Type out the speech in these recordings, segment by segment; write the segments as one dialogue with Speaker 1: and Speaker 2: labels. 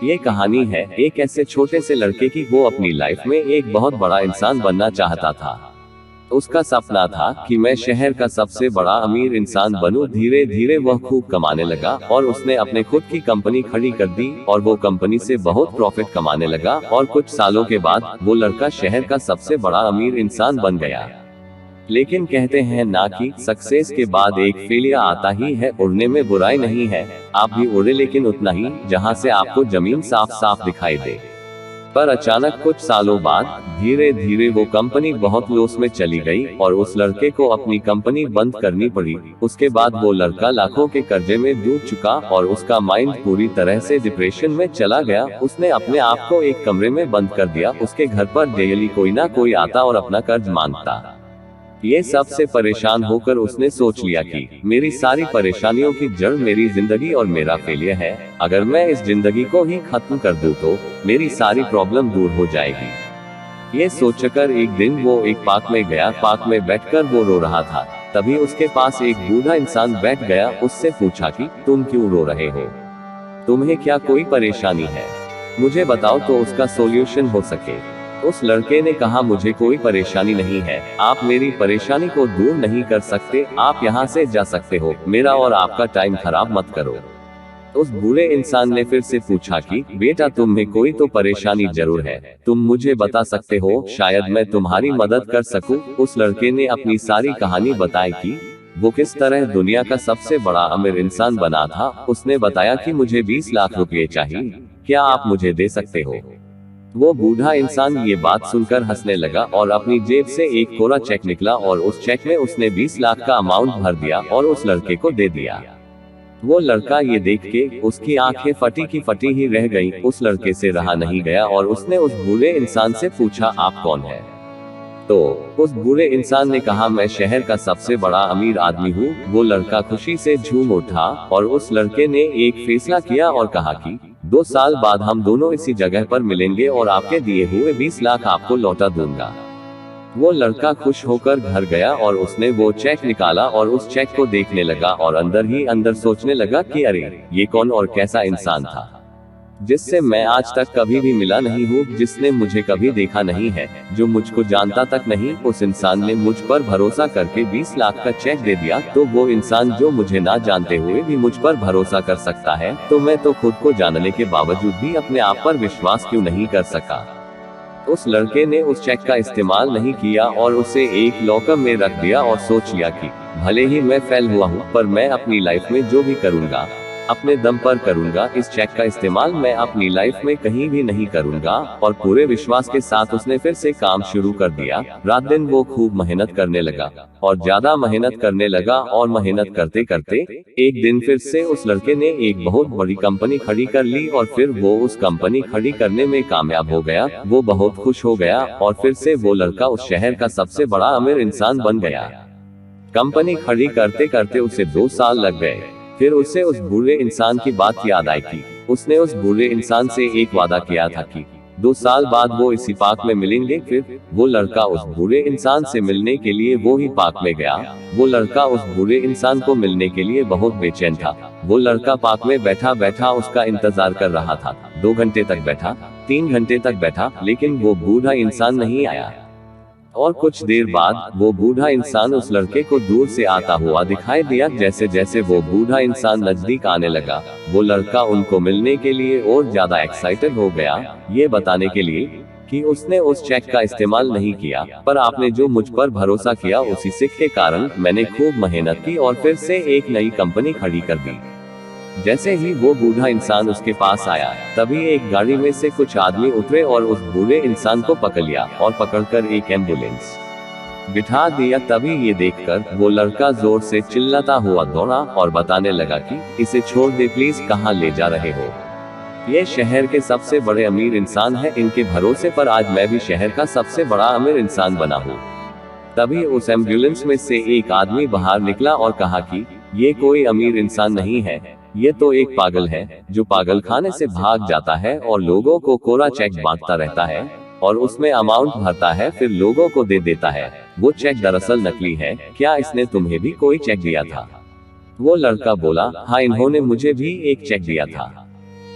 Speaker 1: ये कहानी है एक ऐसे छोटे से लड़के की, वो अपनी लाइफ में एक बहुत बड़ा इंसान बनना चाहता था। उसका सपना था कि मैं शहर का सबसे बड़ा अमीर इंसान बनूं। धीरे धीरे वह खूब कमाने लगा और उसने अपने खुद की कंपनी खड़ी कर दी और वो कंपनी से बहुत प्रॉफिट कमाने लगा और कुछ सालों के बाद वो लड़का शहर का सबसे बड़ा अमीर इंसान बन गया। लेकिन कहते हैं ना कि सक्सेस के बाद एक फेलियर आता ही है। उड़ने में बुराई नहीं है, आप भी उड़े, लेकिन उतना ही जहां से आपको जमीन साफ साफ दिखाई दे। पर अचानक कुछ सालों बाद धीरे धीरे वो कंपनी बहुत लॉस में चली गई और उस लड़के को अपनी कंपनी बंद करनी पड़ी। उसके बाद वो लड़का लाखों के कर्जे में डूब चुका और उसका माइंड पूरी तरह से डिप्रेशन में चला गया। उसने अपने आप को एक कमरे में बंद कर दिया। उसके घर पर डेली कोई ना कोई आता और अपना कर्ज मांगता। ये सबसे परेशान होकर उसने सोच लिया कि मेरी सारी परेशानियों की जड़ मेरी जिंदगी और मेरा फेलियर है। अगर मैं इस जिंदगी को ही खत्म कर दूं तो मेरी सारी प्रॉब्लम दूर हो जाएगी। ये सोचकर एक दिन वो एक पार्क में गया। पार्क में बैठकर वो रो रहा था। तभी उसके पास एक बूढ़ा इंसान बैठ गया। उससे पूछा कि तुम क्यों रो रहे हो, तुम्हें क्या कोई परेशानी है, मुझे बताओ तो उसका सॉल्यूशन हो सके। उस लड़के ने कहा, मुझे कोई परेशानी नहीं है, आप मेरी परेशानी को दूर नहीं कर सकते, आप यहाँ से जा सकते हो, मेरा और आपका टाइम खराब मत करो। उस बूढ़े इंसान ने फिर से पूछा कि बेटा, तुम्हें कोई तो परेशानी जरूर है, तुम मुझे बता सकते हो, शायद मैं तुम्हारी मदद कर सकूं। उस लड़के ने अपनी सारी कहानी बताई कि वो किस तरह दुनिया का सबसे बड़ा अमीर इंसान बना था। उसने बताया कि मुझे 20 लाख रुपए चाहिए, क्या आप मुझे दे सकते हो। वो बूढ़ा इंसान ये बात सुनकर हंसने लगा और अपनी जेब से एक कोरा चेक निकला और उस चेक में उसने 20 लाख का अमाउंट भर दिया और उस लड़के को दे दिया। वो लड़का ये देख के उसकी आंखें फटी की फटी ही रह गईं। उस लड़के से रहा नहीं गया और उसने उस बूढ़े इंसान से पूछा, आप कौन है। तो उस बूढ़े इंसान ने कहा, मैं शहर का सबसे बड़ा अमीर आदमी हूँ। वो लड़का खुशी से झूम उठा और उस लड़के ने एक फैसला किया और कहा कि 2 साल बाद हम दोनों इसी जगह पर मिलेंगे और आपके दिए हुए 20 लाख आपको लौटा दूंगा। वो लड़का खुश होकर घर गया और उसने वो चेक निकाला और उस चेक को देखने लगा और अंदर ही अंदर सोचने लगा कि अरे, ये कौन और कैसा इंसान था जिससे मैं आज तक कभी भी मिला नहीं हूँ, जिसने मुझे कभी देखा नहीं है, जो मुझको जानता तक नहीं। उस इंसान ने मुझ पर भरोसा करके 20 लाख का चेक दे दिया, तो वो इंसान जो मुझे ना जानते हुए भी मुझ पर भरोसा कर सकता है, तो मैं तो खुद को जानने के बावजूद भी अपने आप पर विश्वास क्यों नहीं कर सका। उस लड़के ने उस चेक का इस्तेमाल नहीं किया और उसे एक लॉकर में रख दिया और सोच लिया कि भले ही मैं फेल हुआ हूँ, पर मैं अपनी लाइफ में जो भी करूँगा अपने दम पर करूंगा। इस चेक का इस्तेमाल मैं अपनी लाइफ में कहीं भी नहीं करूंगा। और पूरे विश्वास के साथ उसने फिर से काम शुरू कर दिया। रात दिन वो खूब मेहनत करने लगा और ज्यादा मेहनत करने लगा और मेहनत करते करते एक दिन फिर से उस लड़के ने एक बहुत बड़ी कंपनी खड़ी कर ली और फिर वो उस कंपनी खड़ी करने में कामयाब हो गया। वो बहुत खुश हो गया और फिर से वो लड़का उस शहर का सबसे बड़ा अमीर इंसान बन गया। कंपनी खड़ी करते करते उसे 2 साल लग गए। फिर उसे उस बूढ़े इंसान की बात याद आई कि उसने उस बूढ़े इंसान से एक वादा किया था कि 2 साल बाद वो इसी पार्क में मिलेंगे। फिर वो लड़का उस बूढ़े इंसान से मिलने के लिए वो ही पार्क में गया। वो लड़का उस बूढ़े इंसान को मिलने के लिए बहुत बेचैन था। वो लड़का पार्क में बैठा बैठा उसका इंतजार कर रहा था। 2 घंटे तक बैठा, 3 घंटे तक बैठा, लेकिन वो बूढ़ा इंसान नहीं आया। और कुछ देर बाद वो बूढ़ा इंसान उस लड़के को दूर से आता हुआ दिखाई दिया। जैसे जैसे वो बूढ़ा इंसान नजदीक आने लगा, वो लड़का उनको मिलने के लिए और ज्यादा एक्साइटेड हो गया, ये बताने के लिए कि उसने उस चेक का इस्तेमाल नहीं किया, पर आपने जो मुझ पर भरोसा किया उसी से के कारण मैंने खूब मेहनत की और फिर से एक नई कंपनी खड़ी कर दी। जैसे ही वो बूढ़ा इंसान उसके पास आया, तभी एक गाड़ी में से कुछ आदमी उतरे और उस बूढ़े इंसान को पकड़ लिया और पकड़कर एक एम्बुलेंस बिठा दिया। तभी ये देखकर वो लड़का जोर से चिल्लाता हुआ दौड़ा और बताने लगा कि इसे छोड़ दे प्लीज, कहाँ ले जा रहे हो, ये शहर के सबसे बड़े अमीर इंसान है, इनके भरोसे पर आज मैं भी शहर का सबसे बड़ा अमीर इंसान बना हूँ। तभी उस एम्बुलेंस में से एक आदमी बाहर निकला और कहा कि ये कोई अमीर इंसान नहीं है, ये तो एक पागल है जो पागल खाने से भाग जाता है और लोगों को कोरा चेक बांटता रहता है और उसमें अमाउंट भरता है, फिर लोगों को दे देता है। वो चेक दरअसल नकली है, क्या इसने तुम्हें भी कोई चेक दिया था। वो लड़का बोला, हाँ, इन्होंने मुझे भी एक चेक दिया था।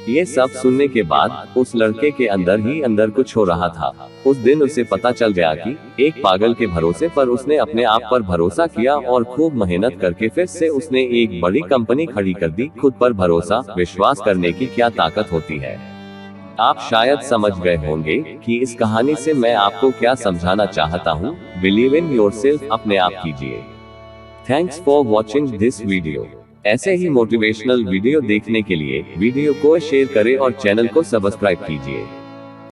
Speaker 1: ये सब सुनने के बाद उस लड़के के अंदर ही अंदर कुछ हो रहा था। उस दिन उसे पता चल गया कि एक पागल के भरोसे पर उसने अपने आप पर भरोसा किया और खूब मेहनत करके फिर से उसने एक बड़ी कंपनी खड़ी कर दी। खुद पर भरोसा, विश्वास करने की क्या ताकत होती है। आप शायद समझ गए होंगे कि इस कहानी से मैं आपको क्या समझाना चाहता हूँ। बिलीव इन योरसेल्फ, अपने आप कीजिए। Thanks for watching this video. ऐसे ही मोटिवेशनल वीडियो देखने के लिए वीडियो को शेयर करें और चैनल को सब्सक्राइब कीजिए।